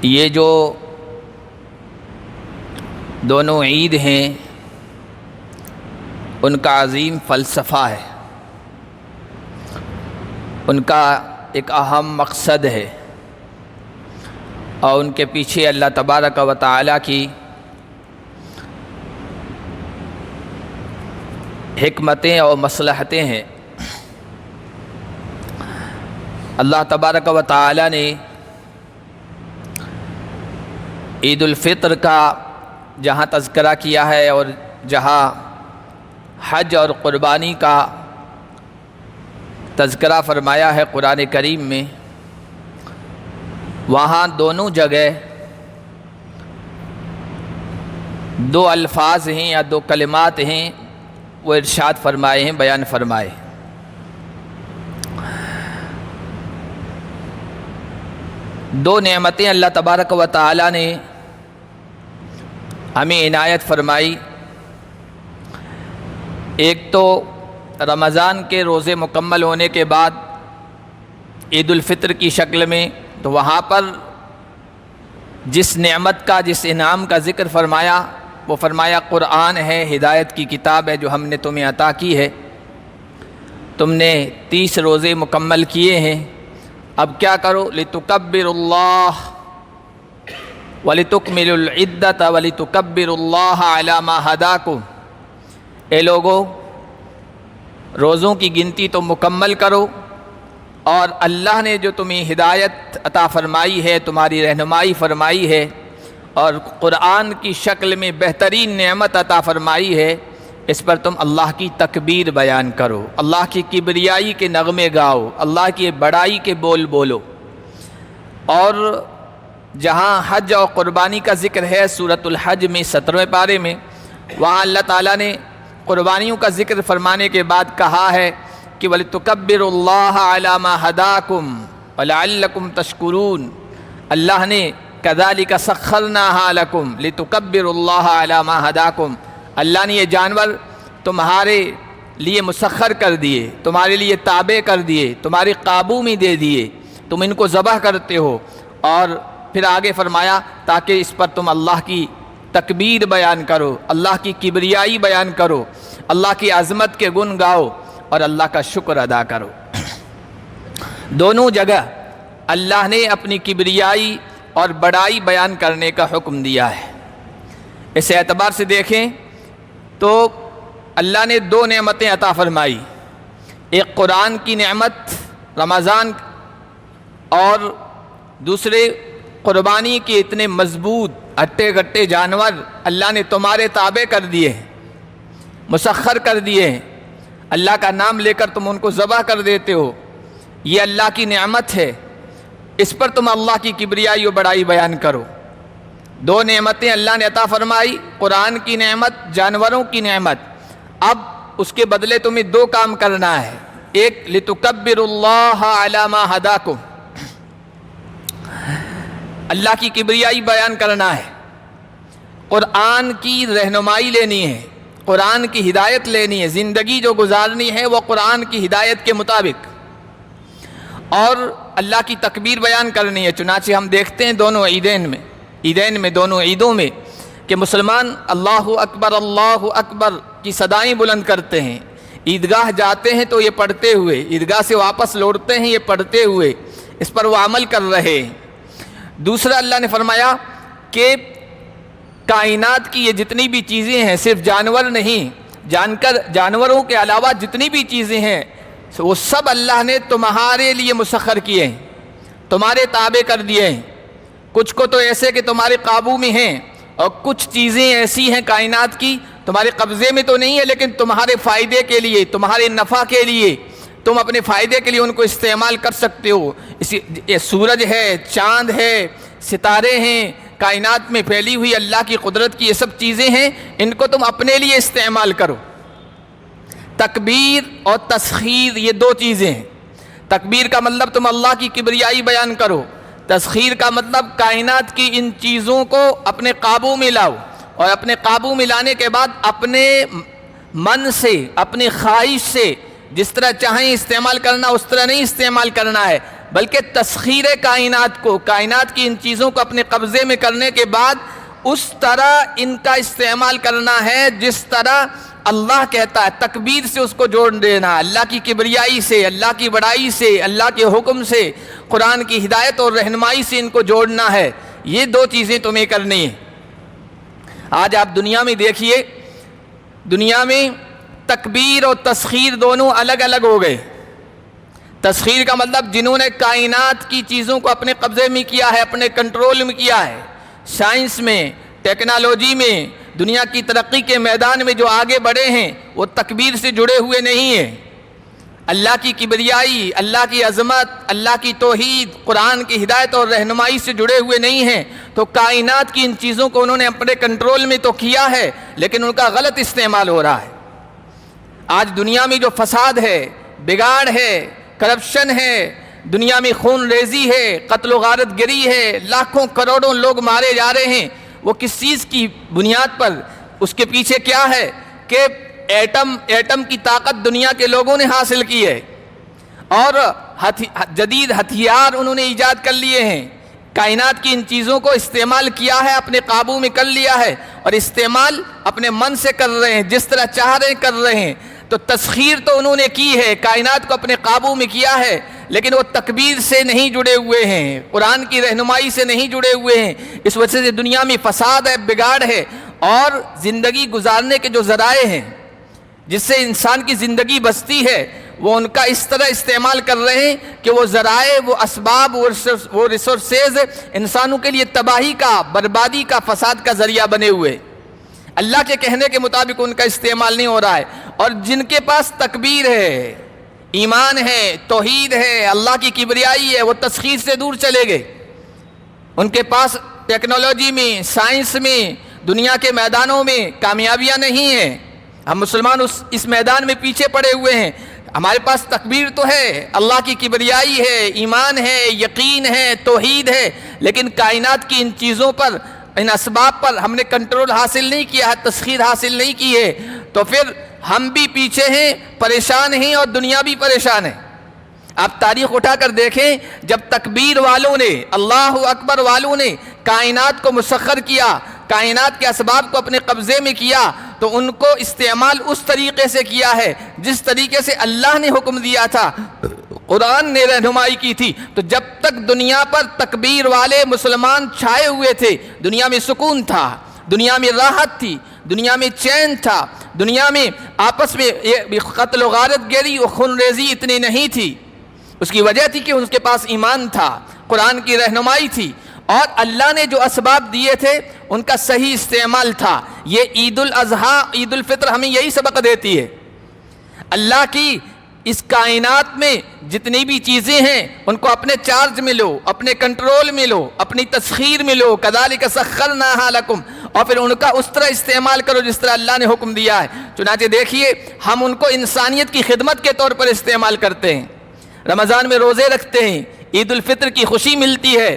یہ جو دونوں عید ہیں ان کا عظیم فلسفہ ہے، ان کا ایک اہم مقصد ہے، اور ان کے پیچھے اللہ تبارک و تعالیٰ کی حکمتیں اور مصلحتیں ہیں۔ اللہ تبارک و تعالیٰ نے عید الفطر کا جہاں تذکرہ کیا ہے اور جہاں حج اور قربانی کا تذکرہ فرمایا ہے قرآن کریم میں، وہاں دونوں جگہ دو الفاظ ہیں یا دو کلمات ہیں، وہ ارشاد فرمائے ہیں، بیان فرمائے۔ دو نعمتیں اللہ تبارک و تعالیٰ نے ہمیں عنایت فرمائی۔ ایک تو رمضان کے روزے مکمل ہونے کے بعد عید الفطر کی شکل میں، تو وہاں پر جس نعمت کا، جس انعام کا ذکر فرمایا، وہ فرمایا قرآن ہے، ہدایت کی کتاب ہے جو ہم نے تمہیں عطا کی ہے۔ تم نے 30 روزے مکمل کیے ہیں، اب کیا کرو؟ لِتُكَبِّرُوا اللَّهَ وَلِتُكْمِلُوا الْعِدَّةَ وَلِتُكَبِّرُوا اللَّهَ عَلَى مَا هَدَاكُمْ۔ اے لوگو، روزوں کی گنتی تو مکمل کرو، اور اللہ نے جو تمہیں ہدایت عطا فرمائی ہے، تمہاری رہنمائی فرمائی ہے، اور قرآن کی شکل میں بہترین نعمت عطا فرمائی ہے، اس پر تم اللہ کی تکبیر بیان کرو، اللہ کی کبریائی کے نغمے گاؤ، اللہ کی بڑائی کے بول بولو۔ اور جہاں حج اور قربانی کا ذکر ہے سورۃ الحج میں 17ویں پارے میں، وہاں اللہ تعالیٰ نے قربانیوں کا ذکر فرمانے کے بعد کہا ہے کہ وَلِتُكَبِّرُوا اللَّهَ عَلَى مَا هَدَاكُمْ وَلَعَلَّكُمْ تَشْكُرُونَ۔ اللہ نے كَذَلِكَ سَخَّرْنَاهَا لَكُمْ لِتُكَبِّرُوا اللَّهَ عَلَى مَا هَدَاكُمْ۔ اللہ نے یہ جانور تمہارے لیے مسخر کر دیے، تمہارے لیے تابع کر دیے، تمہارے قابو میں دے دیے، تم ان کو ذبح کرتے ہو، اور پھر آگے فرمایا تاکہ اس پر تم اللہ کی تکبیر بیان کرو، اللہ کی کبریائی بیان کرو، اللہ کی عظمت کے گن گاؤ، اور اللہ کا شکر ادا کرو۔ دونوں جگہ اللہ نے اپنی کبریائی اور بڑائی بیان کرنے کا حکم دیا ہے۔ اس اعتبار سے دیکھیں تو اللہ نے دو نعمتیں عطا فرمائی، ایک قرآن کی نعمت رمضان، اور دوسرے قربانی کے اتنے مضبوط ہٹے گٹے جانور اللہ نے تمہارے تابع کر دیے ہیں، مسخر کر دیے ہیں، اللہ کا نام لے کر تم ان کو ذبح کر دیتے ہو، یہ اللہ کی نعمت ہے، اس پر تم اللہ کی کبریائی و بڑائی بیان کرو۔ دو نعمتیں اللہ نے عطا فرمائی، قرآن کی نعمت، جانوروں کی نعمت۔ اب اس کے بدلے تمہیں دو کام کرنا ہے، ایک لِتُكَبِّرُوا اللَّهَ عَلَى مَا هَدَاكُمْ، اللہ کی کبریائی بیان کرنا ہے، قرآن کی رہنمائی لینی ہے، قرآن کی ہدایت لینی ہے، زندگی جو گزارنی ہے وہ قرآن کی ہدایت کے مطابق، اور اللہ کی تکبیر بیان کرنی ہے۔ چنانچہ ہم دیکھتے ہیں دونوں عیدین میں دونوں عیدوں میں کہ مسلمان اللہ اکبر کی صدائیں بلند کرتے ہیں، عیدگاہ جاتے ہیں تو یہ پڑھتے ہوئے، عیدگاہ سے واپس لوٹتے ہیں یہ پڑھتے ہوئے، اس پر وہ عمل کر رہے ہیں۔ دوسرا اللہ نے فرمایا کہ کائنات کی یہ جتنی بھی چیزیں ہیں، صرف جانور نہیں، جانوروں کے علاوہ جتنی بھی چیزیں ہیں وہ سب اللہ نے تمہارے لیے مسخر کیے ہیں، تمہارے تابع کر دیے ہیں۔ کچھ کو تو ایسے کہ تمہارے قابو میں ہیں، اور کچھ چیزیں ایسی ہیں کائنات کی تمہارے قبضے میں تو نہیں ہے، لیکن تمہارے فائدے کے لیے، تمہارے نفع کے لیے، تم اپنے فائدے کے لیے ان کو استعمال کر سکتے ہو۔ یہ سورج ہے، چاند ہے، ستارے ہیں، کائنات میں پھیلی ہوئی اللہ کی قدرت کی یہ سب چیزیں ہیں، ان کو تم اپنے لیے استعمال کرو۔ تکبیر اور تسخیر یہ دو چیزیں ہیں۔ تکبیر کا مطلب تم اللہ کی کبریائی بیان کرو، تسخیر کا مطلب کائنات کی ان چیزوں کو اپنے قابو میں لاؤ، اور اپنے قابو میں لانے کے بعد اپنے من سے، اپنی خواہش سے جس طرح چاہیں استعمال کرنا اس طرح نہیں استعمال کرنا ہے، بلکہ تسخیر کائنات کو، کائنات کی ان چیزوں کو اپنے قبضے میں کرنے کے بعد اس طرح ان کا استعمال کرنا ہے جس طرح اللہ کہتا ہے، تکبیر سے اس کو جوڑ دینا، اللہ کی کبریائی سے، اللہ کی بڑائی سے، اللہ کے حکم سے، قرآن کی ہدایت اور رہنمائی سے ان کو جوڑنا ہے۔ یہ دو چیزیں تمہیں کرنی ہیں۔ آج آپ دنیا میں دیکھیے، دنیا میں تکبیر اور تسخیر دونوں الگ الگ ہو گئے۔ تسخیر کا مطلب جنہوں نے کائنات کی چیزوں کو اپنے قبضے میں کیا ہے، اپنے کنٹرول میں کیا ہے، سائنس میں، ٹیکنالوجی میں، دنیا کی ترقی کے میدان میں جو آگے بڑھے ہیں وہ تکبیر سے جڑے ہوئے نہیں ہیں۔ اللہ کی کبریائی، اللہ کی عظمت، اللہ کی توحید، قرآن کی ہدایت اور رہنمائی سے جڑے ہوئے نہیں ہیں، تو کائنات کی ان چیزوں کو انہوں نے اپنے کنٹرول میں تو کیا ہے لیکن ان کا غلط استعمال ہو رہا ہے۔ آج دنیا میں جو فساد ہے، بگاڑ ہے، کرپشن ہے، دنیا میں خون ریزی ہے، قتل و غارت گری ہے، لاکھوں کروڑوں لوگ مارے جا رہے ہیں، وہ کس چیز کی بنیاد پر؟ اس کے پیچھے کیا ہے کہ ایٹم کی طاقت دنیا کے لوگوں نے حاصل کی ہے اور جدید ہتھیار انہوں نے ایجاد کر لیے ہیں، کائنات کی ان چیزوں کو استعمال کیا ہے، اپنے قابو میں کر لیا ہے اور استعمال اپنے من سے کر رہے ہیں، جس طرح چاہ رہے کر رہے ہیں۔ تو تسخیر تو انہوں نے کی ہے، کائنات کو اپنے قابو میں کیا ہے، لیکن وہ تکبیر سے نہیں جڑے ہوئے ہیں، قرآن کی رہنمائی سے نہیں جڑے ہوئے ہیں۔ اس وجہ سے دنیا میں فساد ہے، بگاڑ ہے، اور زندگی گزارنے کے جو ذرائع ہیں جس سے انسان کی زندگی بستی ہے وہ ان کا اس طرح استعمال کر رہے ہیں کہ وہ ذرائع، وہ اسباب، وہ ریسورسز انسانوں کے لیے تباہی کا، بربادی کا، فساد کا ذریعہ بنے ہوئے۔ اللہ کے کہنے کے مطابق ان کا استعمال نہیں ہو رہا ہے، اور جن کے پاس تکبیر ہے، ایمان ہے، توحید ہے، اللہ کی کبریائی ہے، وہ تسخیر سے دور چلے گئے۔ ان کے پاس ٹیکنالوجی میں، سائنس میں، دنیا کے میدانوں میں کامیابیاں نہیں ہیں۔ ہم مسلمان اس میدان میں پیچھے پڑے ہوئے ہیں۔ ہمارے پاس تکبیر تو ہے، اللہ کی کبریائی ہے، ایمان ہے، یقین ہے، توحید ہے، لیکن کائنات کی ان چیزوں پر، ان اسباب پر ہم نے کنٹرول حاصل نہیں کیا ہے، تسخیر حاصل نہیں کی ہے، تو پھر ہم بھی پیچھے ہیں، پریشان ہیں، اور دنیا بھی پریشان ہے۔ آپ تاریخ اٹھا کر دیکھیں، جب تکبیر والوں نے، اللہ اکبر والوں نے کائنات کو مسخر کیا، کائنات کے اسباب کو اپنے قبضے میں کیا، تو ان کو استعمال اس طریقے سے کیا ہے جس طریقے سے اللہ نے حکم دیا تھا، قرآن نے رہنمائی کی تھی۔ تو جب تک دنیا پر تکبیر والے مسلمان چھائے ہوئے تھے، دنیا میں سکون تھا، دنیا میں راحت تھی، دنیا میں چین تھا، دنیا میں آپس میں قتل و غارت گری و خون ریزی اتنی نہیں تھی۔ اس کی وجہ تھی کہ اس کے پاس ایمان تھا، قرآن کی رہنمائی تھی، اور اللہ نے جو اسباب دیے تھے ان کا صحیح استعمال تھا۔ یہ عید الاضحیٰ، عید الفطر ہمیں یہی سبق دیتی ہے۔ اللہ کی اس کائنات میں جتنی بھی چیزیں ہیں ان کو اپنے چارج میں لو، اپنے کنٹرول میں لو، اپنی تسخیر میں لو، کذالک سخرناہا لکم، اور پھر ان کا اس طرح استعمال کرو جس طرح اللہ نے حکم دیا ہے۔ چنانچہ دیکھیے، ہم ان کو انسانیت کی خدمت کے طور پر استعمال کرتے ہیں، رمضان میں روزے رکھتے ہیں، عید الفطر کی خوشی ملتی ہے،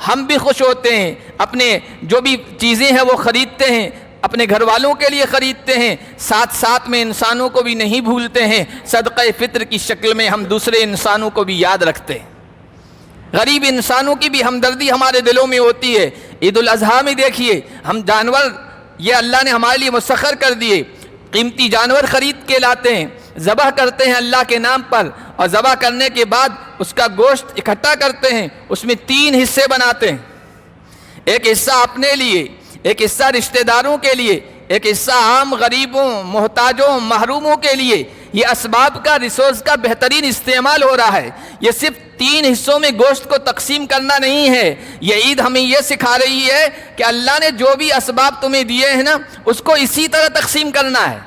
ہم بھی خوش ہوتے ہیں، اپنے جو بھی چیزیں ہیں وہ خریدتے ہیں، اپنے گھر والوں کے لیے خریدتے ہیں، ساتھ ساتھ میں انسانوں کو بھی نہیں بھولتے ہیں، صدقہ فطر کی شکل میں ہم دوسرے انسانوں کو بھی یاد رکھتے ہیں، غریب انسانوں کی بھی ہمدردی ہمارے دلوں میں ہوتی ہے۔ عید الاضحیٰ میں دیکھیے، ہم جانور یہ اللہ نے ہمارے لیے مسخر کر دیے، قیمتی جانور خرید کے لاتے ہیں، ذبح کرتے ہیں اللہ کے نام پر، اور ذبح کرنے کے بعد اس کا گوشت اکٹھا کرتے ہیں، اس میں 3 حصے بناتے ہیں، ایک حصہ اپنے لیے، ایک حصہ رشتہ داروں کے لیے، ایک حصہ عام غریبوں، محتاجوں، محروموں کے لیے۔ یہ اسباب کا، ریسورس کا بہترین استعمال ہو رہا ہے۔ یہ صرف 3 حصوں میں گوشت کو تقسیم کرنا نہیں ہے، یہ عید ہمیں یہ سکھا رہی ہے کہ اللہ نے جو بھی اسباب تمہیں دیے ہیں نا، اس کو اسی طرح تقسیم کرنا ہے۔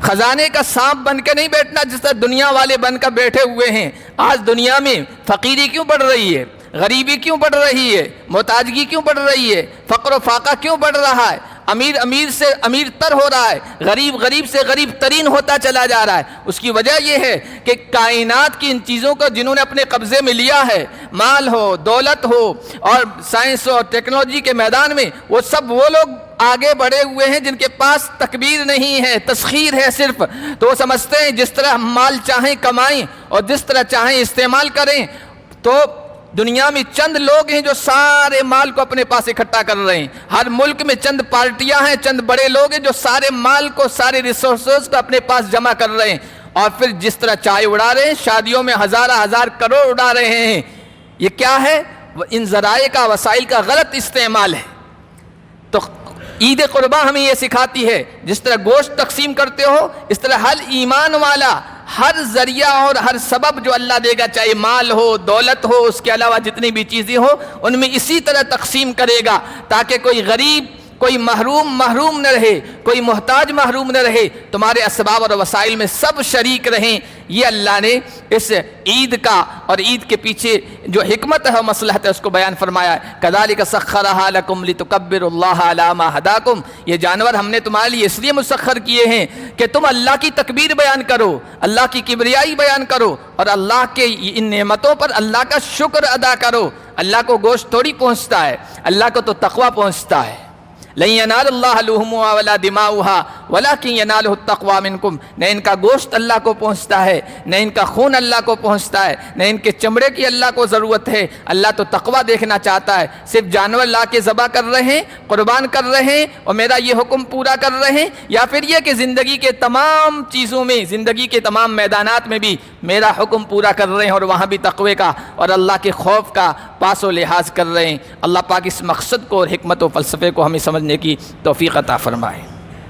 خزانے کا سانپ بن کے نہیں بیٹھنا جس طرح دنیا والے بن کر بیٹھے ہوئے ہیں۔ آج دنیا میں فقیری کیوں بڑھ رہی ہے، غریبی کیوں بڑھ رہی ہے، محتاجگی کیوں بڑھ رہی ہے، فقر و فاقہ کیوں بڑھ رہا ہے، امیر سے امیر تر ہو رہا ہے، غریب سے غریب ترین ہوتا چلا جا رہا ہے؟ اس کی وجہ یہ ہے کہ کائنات کی ان چیزوں کو جنہوں نے اپنے قبضے میں لیا ہے، مال ہو، دولت ہو، اور سائنس اور ٹیکنالوجی کے میدان میں، وہ سب وہ لوگ آگے بڑھے ہوئے ہیں جن کے پاس تکبیر نہیں ہے، تسخیر ہے صرف، تو وہ سمجھتے ہیں جس طرح مال چاہیں کمائیں اور جس طرح چاہیں استعمال کریں۔ تو دنیا میں چند لوگ ہیں جو سارے مال کو اپنے پاس اکٹھا کر رہے ہیں، ہر ملک میں چند پارٹیاں ہیں، چند بڑے لوگ ہیں جو سارے مال کو، سارے ریسورسز کو اپنے پاس جمع کر رہے ہیں، اور پھر جس طرح چائے اڑا رہے ہیں، شادیوں میں ہزار کروڑ اڑا رہے ہیں۔ یہ کیا ہے؟ ان ذرائع کا، وسائل کا غلط استعمال ہے۔ تو عید قرباں ہمیں یہ سکھاتی ہے، جس طرح گوشت تقسیم کرتے ہو، اس طرح ہر ایمان والا ہر ذریعہ اور ہر سبب جو اللہ دے گا، چاہے مال ہو، دولت ہو، اس کے علاوہ جتنی بھی چیزیں ہو، ان میں اسی طرح تقسیم کرے گا، تاکہ کوئی غریب، کوئی محروم نہ رہے، کوئی محتاج محروم نہ رہے، تمہارے اسباب اور وسائل میں سب شریک رہیں۔ یہ اللہ نے اس عید کا اور عید کے پیچھے جو حکمت ہے، مصلحت ہے، اس کو بیان فرمایا ہے۔ کذالک سخرھا لکم لتکبروا اللہ علی ما ھداکم، یہ جانور ہم نے تمہارے لیے اس لیے مسخر کیے ہیں کہ تم اللہ کی تکبیر بیان کرو، اللہ کی کبریائی بیان کرو، اور اللہ کے ان نعمتوں پر اللہ کا شکر ادا کرو۔ اللہ کو گوشت تھوڑی پہنچتا ہے، اللہ کو تو تقوی پہنچتا ہے۔ لن ینال اللہ لحومها ولا دماؤها ولکن ینالہ التقوی منکم، نہ ان کا گوشت اللہ کو پہنچتا ہے، نہ ان کا خون اللہ کو پہنچتا ہے، نہ ان کے چمڑے کی اللہ کو ضرورت ہے۔ اللہ تو تقوی دیکھنا چاہتا ہے۔ صرف جانور لا کے ذبح کر رہے ہیں، قربان کر رہے ہیں اور میرا یہ حکم پورا کر رہے ہیں، یا پھر یہ کہ زندگی کے تمام چیزوں میں، زندگی کے تمام میدانات میں بھی میرا حکم پورا کر رہے ہیں، اور وہاں بھی تقوی کا اور اللہ کے خوف کا پاس و لحاظ کر رہے ہیں۔ اللہ پاک اس مقصد کو اور حکمت و فلسفے کو ہمیں سمجھنے کی توفیق عطا فرمائے۔